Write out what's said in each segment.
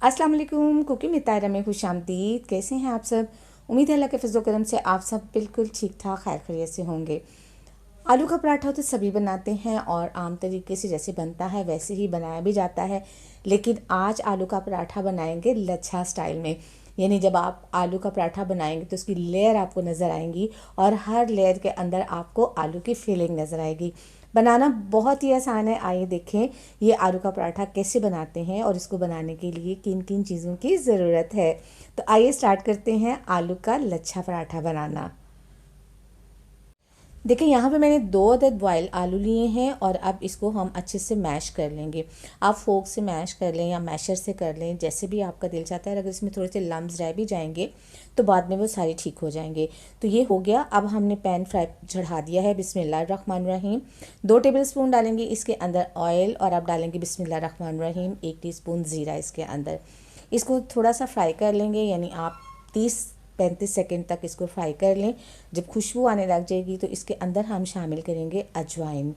अस्सलाम वालेकुम। कुकिंग में तायरा में खुशामदीद। कैसे हैं आप सब? उम्मीद है अल्लाह के फजल करम से आप सब बिल्कुल ठीक ठाक खैर खैरियत से होंगे। आलू का पराठा तो सभी बनाते हैं और आम तरीके से जैसे बनता है वैसे ही बनाया भी जाता है, लेकिन आज आलू का पराठा बनाएंगे लच्छा स्टाइल में। यानी जब आप आलू का पराठा बनाएंगे तो उसकी लेयर आपको नज़र आएंगी और हर लेयर के अंदर आपको आलू की फीलिंग नज़र आएगी। बनाना बहुत ही आसान है। आइए देखें ये आलू का पराठा कैसे बनाते हैं और इसको बनाने के लिए किन किन चीज़ों की ज़रूरत है। तो आइए स्टार्ट करते हैं आलू का लच्छा पराठा बनाना। देखिए यहाँ पे मैंने 2 अदद बॉयल आलू लिए हैं और अब इसको हम अच्छे से मैश कर लेंगे। आप फोक से मैश कर लें या मैशर से कर लें, जैसे भी आपका दिल चाहता है। अगर इसमें थोड़े से लम्स रह भी जाएंगे तो बाद में वो सारे ठीक हो जाएंगे। तो ये हो गया। अब हमने पैन फ्राई चढ़ा दिया है। बिस्मिल्लाहिर्रहमानिर्रहीम। 2 टेबलस्पून डालेंगे इसके अंदर ऑयल और अब डालेंगे बिस्मिल्लाहिर्रहमानिर्रहीम 1 टीस्पून ज़ीरा इसके अंदर। इसको थोड़ा सा फ्राई कर लेंगे, यानी आप 30-35 सेकंड तक इसको फ्राई कर लें। जब खुशबू आने लग जाएगी तो इसके अंदर हम शामिल करेंगे अजवाइन।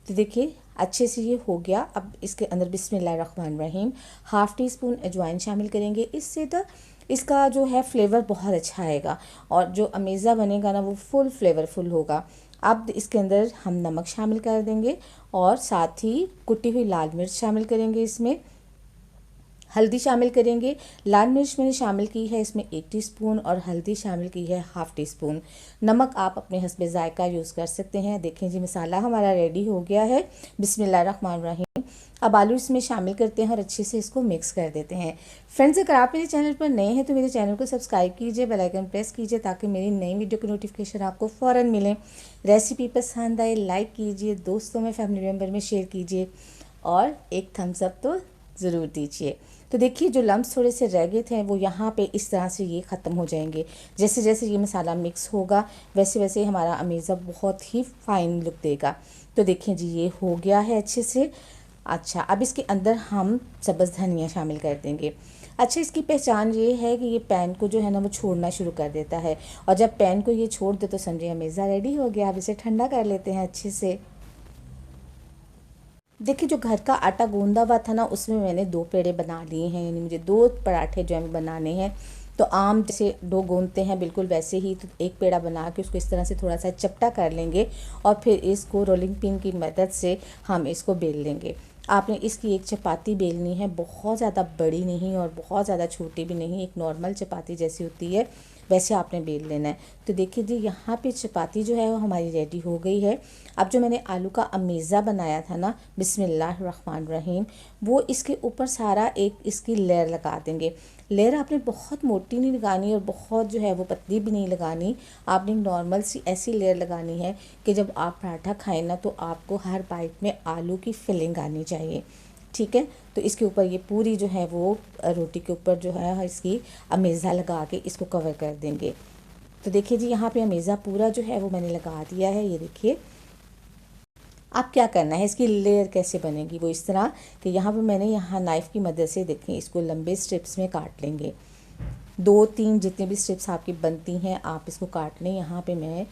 तो देखिए अच्छे से ये हो गया। अब इसके अंदर बिस्मिल्लाहिर्रहमानिर्रहीम 1/2 टीस्पून अजवाइन शामिल करेंगे। इससे तो इसका जो है फ्लेवर बहुत अच्छा आएगा और जो अमेज़ा बनेगा ना वो फुल फ्लेवरफुल होगा। अब इसके अंदर हम नमक शामिल कर देंगे और साथ ही कुटी हुई लाल मिर्च शामिल करेंगे। इसमें हल्दी शामिल करेंगे। लाल मिर्च मैंने शामिल की है इसमें 1 टीस्पून और हल्दी शामिल की है 1/2 टीस्पून। नमक आप अपने हस्बे ज़ायका यूज़ कर सकते हैं। देखें जी मसाला हमारा रेडी हो गया है। बिस्मिल्लाहिर्रहमानिर्रहीम। अब आलू इसमें शामिल करते हैं और अच्छे से इसको मिक्स कर देते हैं। फ्रेंड्स, अगर आप मेरे चैनल पर नए हैं तो मेरे चैनल को सब्सक्राइब कीजिए, बेल आइकन प्रेस कीजिए ताकि मेरी नई वीडियो की नोटिफिकेशन आपको फ़ौरन मिले। रेसिपी पसंद आए लाइक कीजिए, दोस्तों में फैमिली मेम्बर में शेयर कीजिए और एक थम्स अप तो ज़रूर दीजिए। तो देखिए जो लम्स थोड़े से रह गए थे वो यहाँ पे इस तरह से ये ख़त्म हो जाएंगे। जैसे जैसे ये मसाला मिक्स होगा वैसे वैसे हमारा अमेज़ा बहुत ही फ़ाइन लुक देगा। तो देखिए जी ये हो गया है अच्छे से। अच्छा, अब इसके अंदर हम सब्ज़ धनिया शामिल कर देंगे। अच्छा, इसकी पहचान ये है कि ये पैन को जो है ना वो छोड़ना शुरू कर देता है और जब पैन को ये छोड़ दे तो समझिए अमेज़ा रेडी हो गया। अब इसे ठंडा कर लेते हैं अच्छे से। देखिए जो घर का आटा गूंदा हुआ था ना उसमें मैंने 2 पेड़े बना लिए हैं, यानी मुझे 2 पराठे जो है बनाने हैं। तो आम जैसे डो गूंदते हैं बिल्कुल वैसे ही, तो एक पेड़ा बना के उसको इस तरह से थोड़ा सा चपटा कर लेंगे और फिर इसको रोलिंग पिन की मदद से हम इसको बेल लेंगे। आपने इसकी एक चपाती बेलनी है, बहुत ज़्यादा बड़ी नहीं और बहुत ज़्यादा छोटी भी नहीं, एक नॉर्मल चपाती जैसी होती है वैसे आपने बेल लेना है। तो देखिए जी यहाँ पे चपाती जो है वो हमारी रेडी हो गई है। अब जो मैंने आलू का अमेज़ा बनाया था ना बिस्मिल्लाहिर्रहमानिर्रहीम, वो इसके ऊपर सारा एक इसकी लेयर लगा देंगे। लेयर आपने बहुत मोटी नहीं लगानी और बहुत जो है वो पतली भी नहीं लगानी। आपने नॉर्मल सी ऐसी लेयर लगानी है कि जब आप पराठा खाएं ना तो आपको हर बाइट में आलू की फिलिंग आनी चाहिए। ठीक है, तो इसके ऊपर ये पूरी जो है वो रोटी के ऊपर जो है इसकी अमेज़ा लगा के इसको कवर कर देंगे। तो देखिए जी यहाँ पे अमेज़ा पूरा जो है वो मैंने लगा दिया है। ये देखिए अब क्या करना है, इसकी लेयर कैसे बनेगी वो इस तरह कि यहाँ पे मैंने यहाँ नाइफ़ की मदद से देखें इसको लंबे स्ट्रिप्स में काट लेंगे। 2-3 जितने भी स्ट्रिप्स आपकी बनती हैं आप इसको काट लें। यहाँ पे मैं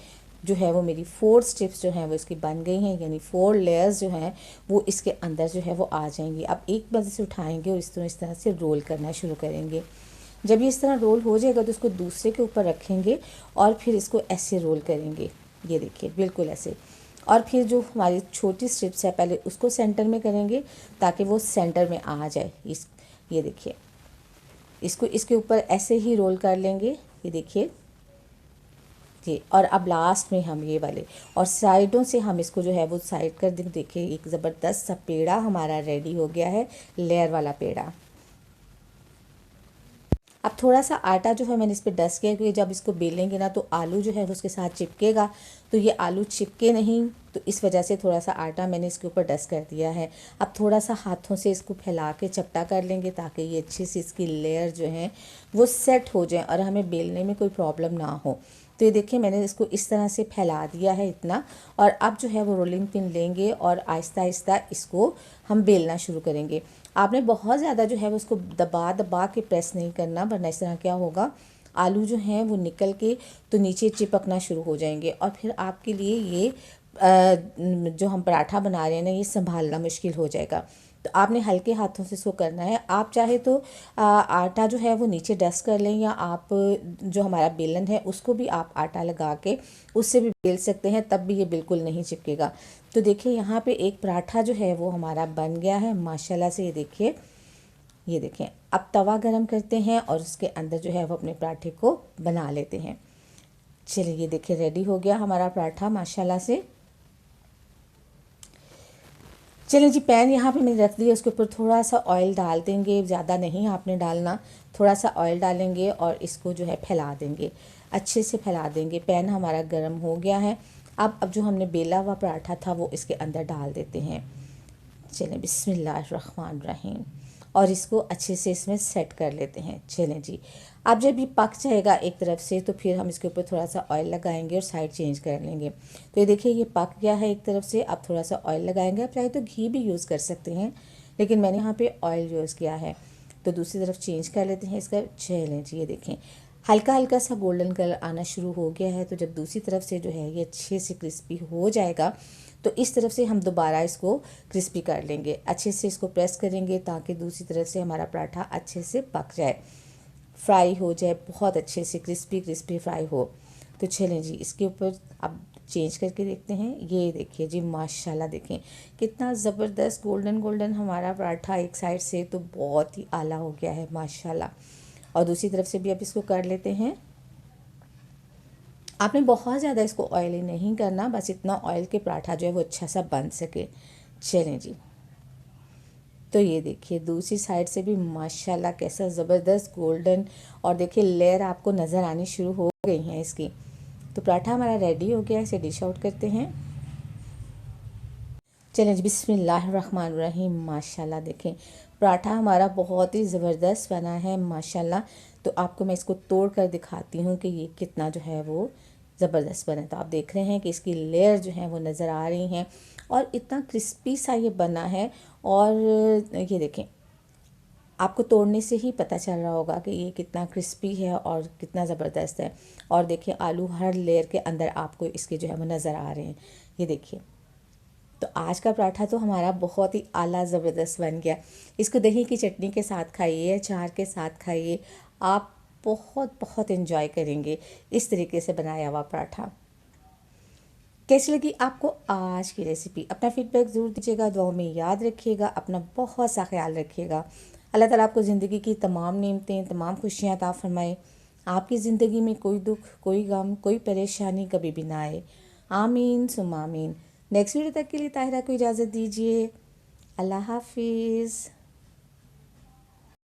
जो है वो मेरी 4 स्ट्रिप्स जो हैं वो इसकी बन गई हैं, यानी 4 लेयर्स जो हैं वो इसके अंदर जो है वो आ जाएंगी। अब एक मदद से उठाएंगे और इस तरह से रोल करना शुरू करेंगे। जब ये इस तरह रोल हो जाएगा तो इसको दूसरे के ऊपर रखेंगे और फिर इसको ऐसे रोल करेंगे। ये देखिए बिल्कुल ऐसे। और फिर जो हमारी छोटी स्ट्रिप्स है पहले उसको सेंटर में करेंगे ताकि वो सेंटर में आ जाए। ये देखिए इसको इसके ऊपर ऐसे ही रोल कर लेंगे। ये देखिए जी, और अब लास्ट में हम ये वाले और साइडों से हम इसको जो है वो साइड कर देंगे। देखिए एक ज़बरदस्त सा पेड़ा हमारा रेडी हो गया है, लेयर वाला पेड़ा। अब थोड़ा सा आटा जो है मैंने इस पर डस्ट किया क्योंकि जब इसको बेलेंगे ना तो आलू जो है वो उसके साथ चिपकेगा, तो ये आलू चिपके नहीं, तो इस वजह से थोड़ा सा आटा मैंने इसके ऊपर डस्ट कर दिया है। अब थोड़ा सा हाथों से इसको फैला के चपटा कर लेंगे ताकि ये अच्छी सी इसकी लेयर जो है वो सेट हो जाए और हमें बेलने में कोई प्रॉब्लम ना हो। तो ये देखिए मैंने इसको इस तरह से फैला दिया है इतना, और अब जो है वो रोलिंग पिन लेंगे और आहिस्ता आहिस्ता इसको हम बेलना शुरू करेंगे। आपने बहुत ज़्यादा जो है वो उसको दबा दबा के प्रेस नहीं करना, वरना इस तरह क्या होगा आलू जो हैं वो निकल के तो नीचे चिपकना शुरू हो जाएंगे और फिर आपके लिए ये जो हम पराठा बना रहे हैं ना ये संभालना मुश्किल हो जाएगा। तो आपने हल्के हाथों से इसको करना है। आप चाहे तो आटा जो है वो नीचे डस्ट कर लें, या आप जो हमारा बेलन है उसको भी आप आटा लगा के उससे भी बेल सकते हैं, तब भी ये बिल्कुल नहीं चिपकेगा। तो देखिए यहाँ पे एक पराठा जो है वो हमारा बन गया है माशाल्लाह से। ये देखें। अब तवा गरम करते हैं और उसके अंदर जो है वो अपने पराठे को बना लेते हैं। चलिए ये देखिए रेडी हो गया हमारा पराठा माशाल्लाह से। चलिए जी, पैन यहाँ पे मैंने रख दिया, उसके ऊपर थोड़ा सा ऑयल डाल देंगे, ज़्यादा नहीं आपने डालना, थोड़ा सा ऑयल डालेंगे और इसको जो है फैला देंगे, अच्छे से फैला देंगे। पैन हमारा गर्म हो गया है। अब जो हमने बेला हुआ पराठा था वो इसके अंदर डाल देते हैं। चलें बिस्मिल्लाहिर्रहमानिर्रहीम, और इसको अच्छे से इसमें सेट कर लेते हैं। चलें जी, अब जब ये पक जाएगा एक तरफ से तो फिर हम इसके ऊपर थोड़ा सा ऑयल लगाएंगे और साइड चेंज कर लेंगे। तो ये देखिए ये पक गया है एक तरफ से। अब थोड़ा सा ऑयल लगाएंगे, आप चाहे तो घी भी यूज़ कर सकते हैं, लेकिन मैंने यहाँ पे ऑयल यूज़ किया है। तो दूसरी तरफ चेंज कर लेते हैं इसका। चलें जी, ये देखें हल्का हल्का सा गोल्डन कलर आना शुरू हो गया है। तो जब दूसरी तरफ से जो है ये अच्छे से क्रिस्पी हो जाएगा तो इस तरफ से हम दोबारा इसको क्रिस्पी कर लेंगे, अच्छे से इसको प्रेस करेंगे ताकि दूसरी तरफ से हमारा पराठा अच्छे से पक जाए, फ्राई हो जाए, बहुत अच्छे से क्रिस्पी क्रिस्पी फ्राई हो। तो चलें जी, इसके ऊपर अब चेंज करके देखते हैं। ये देखिए जी माशाल्लाह, देखें कितना ज़बरदस्त गोल्डन गोल्डन हमारा पराठा एक साइड से तो बहुत ही आला हो गया है माशाल्लाह। और दूसरी तरफ से भी अब इसको कर लेते हैं। आपने बहुत ज़्यादा इसको ऑयली नहीं करना, बस इतना ऑयल के पराठा जो है वो अच्छा सा बन सके। चलें जी, तो ये देखिए दूसरी साइड से भी माशाल्लाह कैसा ज़बरदस्त गोल्डन, और देखिए लेयर आपको नज़र आनी शुरू हो गई हैं इसकी। तो पराठा हमारा रेडी हो गया है, इसे डिश आउट करते हैं। चलें जी, बिस्मिल्लाहिर्रहमानिर्रहीम। माशाल्लाह देखें पराठा हमारा बहुत ही ज़बरदस्त बना है माशाल्लाह। तो आपको मैं इसको तोड़ कर दिखाती हूँ कि ये कितना जो है वो ज़बरदस्त बना है। तो आप देख रहे हैं कि इसकी लेयर जो है वो नज़र आ रही हैं और इतना क्रिस्पी सा ये बना है। और ये देखें आपको तोड़ने से ही पता चल रहा होगा कि ये कितना क्रिस्पी है और कितना ज़बरदस्त है। और देखिए आलू हर लेयर के अंदर आपको इसके जो है वो नज़र आ रहे हैं। ये देखिए, तो आज का पराठा तो हमारा बहुत ही आला ज़बरदस्त बन गया। इसको दही की चटनी के साथ खाइए, अचार के साथ खाइए, आप बहुत बहुत इन्जॉय करेंगे इस तरीके से बनाया हुआ पराठा। कैसी लगी आपको आज की रेसिपी? अपना फीडबैक ज़रूर दीजिएगा, दुआओं में याद रखिएगा, अपना बहुत सा ख्याल रखिएगा। अल्लाह ताला आपको ज़िंदगी की तमाम नेमतें, तमाम खुशियाँ अता फरमाए। आपकी ज़िंदगी में कोई दुख, कोई गम, कोई परेशानी कभी भी ना आए। आमीन सुम्मा आमीन। नेक्स्ट वीडियो तक के लिए ताहिरा को इजाज़त दीजिए। अल्लाह हाफिज़।